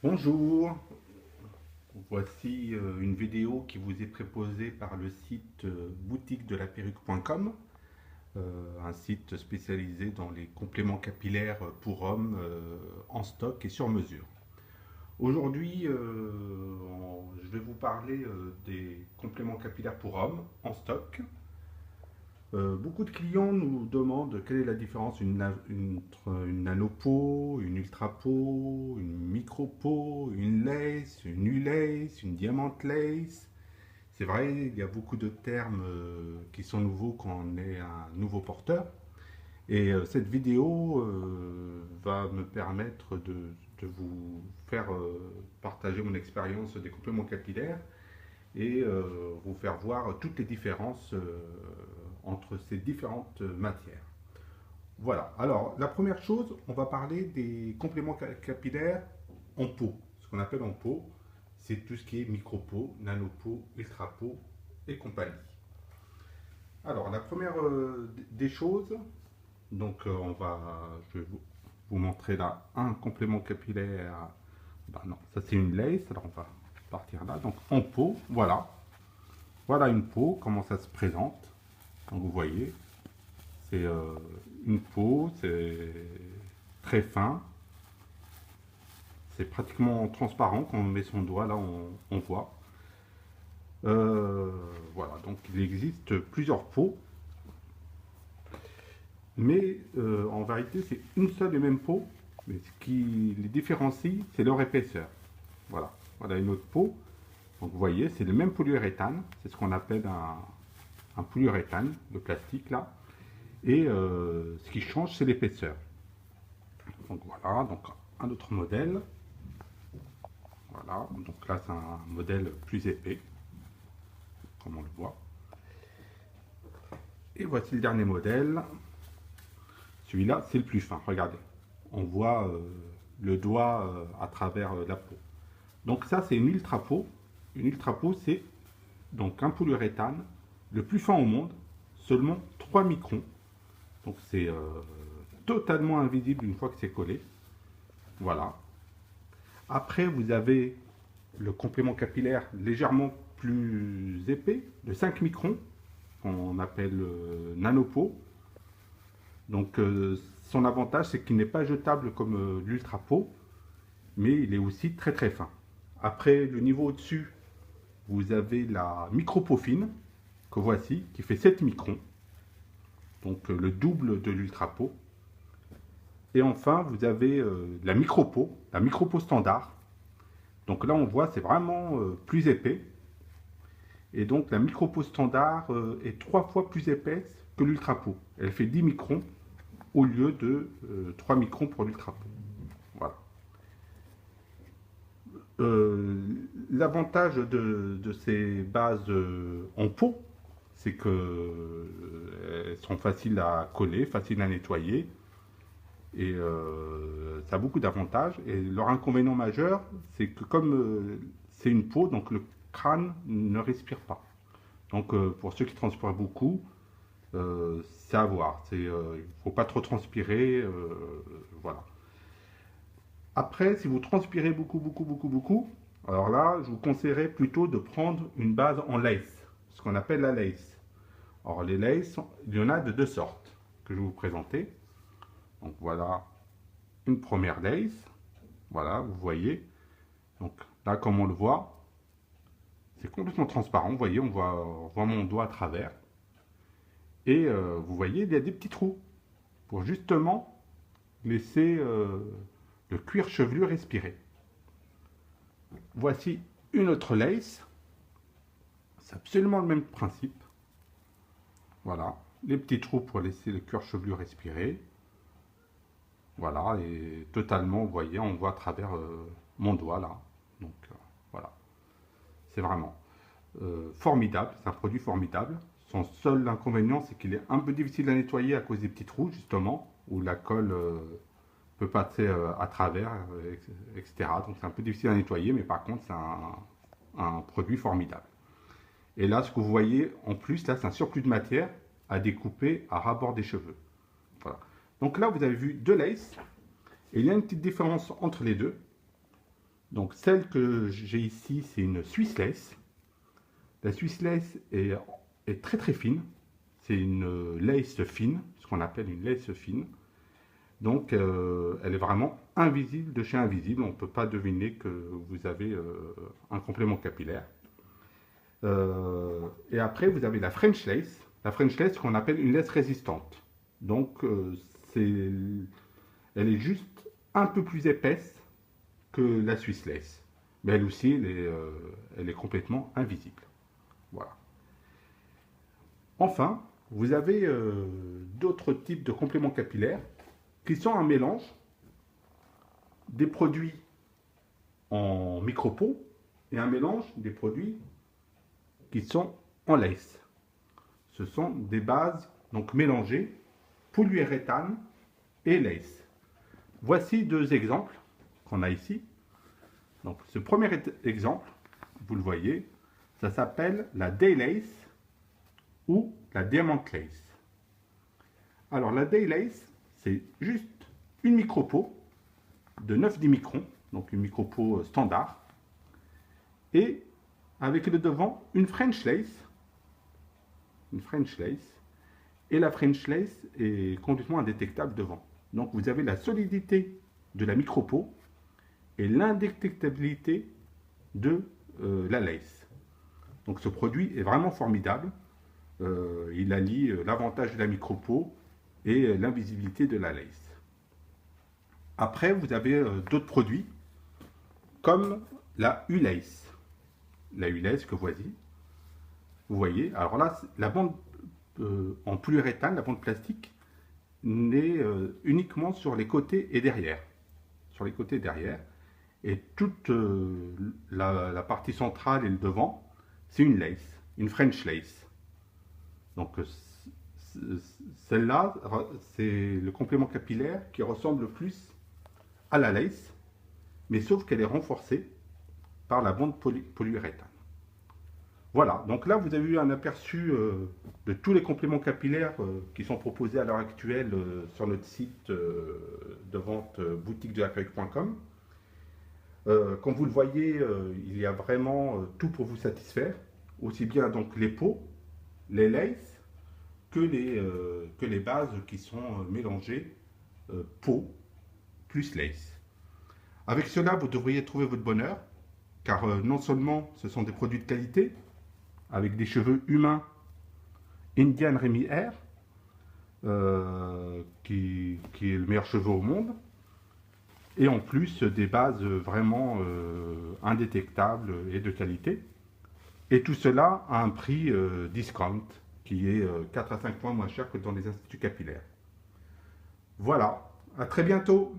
Bonjour, voici une vidéo qui vous est proposée par le site boutiquedelaperruque.com, un site spécialisé dans les compléments capillaires pour hommes en stock et sur mesure. Aujourd'hui, je vais vous parler des compléments capillaires pour hommes en stock. Beaucoup de clients nous demandent quelle est la différence entre une nano-peau, une ultra-peau, une micro-peau, une lace, une U-lace, une diamante lace. C'est vrai, il y a beaucoup de termes qui sont nouveaux quand on est un nouveau porteur. Et cette vidéo va me permettre de vous faire partager mon expérience des compléments capillaires et vous faire voir toutes les différences entre ces différentes matières. Voilà, alors la première chose, on va parler des compléments capillaires en peau. Ce qu'on appelle en peau, c'est tout ce qui est micro-peau, nano-peau, ultra-peau et compagnie. Alors la première des choses, donc je vais vous montrer là un complément capillaire. Ben non, ça c'est une lace, alors on va partir là. Donc en peau, voilà une peau, comment ça se présente. Donc vous voyez, c'est une peau, c'est très fin, c'est pratiquement transparent. Quand on met son doigt là, on voit. Voilà, donc il existe plusieurs peaux, mais en vérité c'est une seule et même peau, mais ce qui les différencie, c'est leur épaisseur. Voilà, voilà une autre peau. Donc vous voyez, c'est le même polyuréthane, c'est ce qu'on appelle un polyuréthane, le plastique là. Et ce qui change, c'est l'épaisseur. Donc voilà, donc un autre modèle. Voilà, donc là c'est un modèle plus épais, comme on le voit. Et voici le dernier modèle. Celui-là, c'est le plus fin. Regardez, on voit le doigt à travers la peau. Donc ça, c'est une ultra peau. Une ultra peau, c'est donc un polyuréthane, le plus fin au monde, seulement 3 microns. Donc c'est totalement invisible une fois que c'est collé. Voilà. Après, vous avez le complément capillaire légèrement plus épais, de 5 microns, qu'on appelle nanopeau. Donc son avantage, c'est qu'il n'est pas jetable comme l'ultra peau, mais il est aussi très très fin. Après, le niveau au-dessus, vous avez la micro-peau fine, que voici, qui fait 7 microns. Donc le double de l'ultra peau. Et enfin, vous avez la micro-peau standard. Donc là, on voit, c'est vraiment plus épais. Et donc la micro-peau standard est 3 fois plus épaisse que l'ultra peau. Elle fait 10 microns au lieu de 3 microns pour l'ultra peau. Voilà. L'avantage de ces bases en peau, c'est qu'elles sont faciles à coller, faciles à nettoyer. Et ça a beaucoup d'avantages. Et leur inconvénient majeur, c'est que comme c'est une peau, donc le crâne ne respire pas. Donc pour ceux qui transpirent beaucoup, c'est à voir. Il ne faut pas trop transpirer. Voilà. Après, si vous transpirez beaucoup, alors là, je vous conseillerais plutôt de prendre une base en lace, ce qu'on appelle la lace. Alors les laces, il y en a de deux sortes que je vais vous présenter. Donc voilà une première lace. Voilà, vous voyez. Donc là, comme on le voit, c'est complètement transparent. Vous voyez, on voit mon doigt à travers. Et vous voyez, il y a des petits trous pour justement laisser le cuir chevelu respirer. Voici une autre lace. C'est absolument le même principe. Voilà, les petits trous pour laisser le cuir chevelu respirer. Voilà, et totalement, vous voyez, on voit à travers mon doigt là. Donc voilà, c'est vraiment formidable, c'est un produit formidable. Son seul inconvénient, c'est qu'il est un peu difficile à nettoyer à cause des petits trous, justement, où la colle peut passer à travers, etc. Donc c'est un peu difficile à nettoyer, mais par contre, c'est un produit formidable. Et là, ce que vous voyez, en plus, là, c'est un surplus de matière à découper à ras-bord des cheveux. Voilà. Donc là, vous avez vu deux laces. Et il y a une petite différence entre les deux. Donc celle que j'ai ici, c'est une Swiss lace. La Swiss lace est très très fine. C'est une lace fine, ce qu'on appelle une lace fine. Donc elle est vraiment invisible de chez invisible. On ne peut pas deviner que vous avez un complément capillaire. Et après, vous avez la French lace. La French lace, qu'on appelle une lace résistante. Donc elle est juste un peu plus épaisse que la Swiss lace. Mais elle aussi, elle est complètement invisible. Voilà. Enfin, vous avez d'autres types de compléments capillaires qui sont un mélange des produits en micro-pot et un mélange des produits qui sont en lace. Ce sont des bases donc mélangées, polyuréthane et lace. Voici deux exemples qu'on a ici. Donc ce premier exemple, vous le voyez, ça s'appelle la Day Lace ou la Diamond Lace. Alors la Day Lace, c'est juste une micro-peau de 9-10 microns, donc une micro-peau standard, et avec le devant une French Lace, et la French Lace est complètement indétectable devant. Donc vous avez la solidité de la micro-peau et l'indétectabilité de la lace. Donc ce produit est vraiment formidable. Il allie l'avantage de la micro-peau et l'invisibilité de la lace. Après, vous avez d'autres produits comme la U-Lace. La U-Lace que voici. Vous voyez, alors là, la bande en polyuréthane, la bande plastique, n'est uniquement sur les côtés et derrière. Sur les côtés et derrière. Et toute la partie centrale et le devant, c'est une lace, une French lace. Donc celle-là, c'est le complément capillaire qui ressemble le plus à la lace, mais sauf qu'elle est renforcée par la bande polyuréthane. Voilà, donc là vous avez eu un aperçu de tous les compléments capillaires qui sont proposés à l'heure actuelle sur notre site de vente boutique-de-la-perruque.com. Comme vous le voyez, il y a vraiment tout pour vous satisfaire, aussi bien donc les peaux, les laces, que les bases qui sont mélangées peau plus lace. Avec cela, vous devriez trouver votre bonheur, car non seulement ce sont des produits de qualité, avec des cheveux humains Indian Remy Hair, qui est le meilleur cheveu au monde, et en plus des bases vraiment indétectables et de qualité. Et tout cela à un prix discount, qui est 4 à 5 points moins cher que dans les instituts capillaires. Voilà, à très bientôt!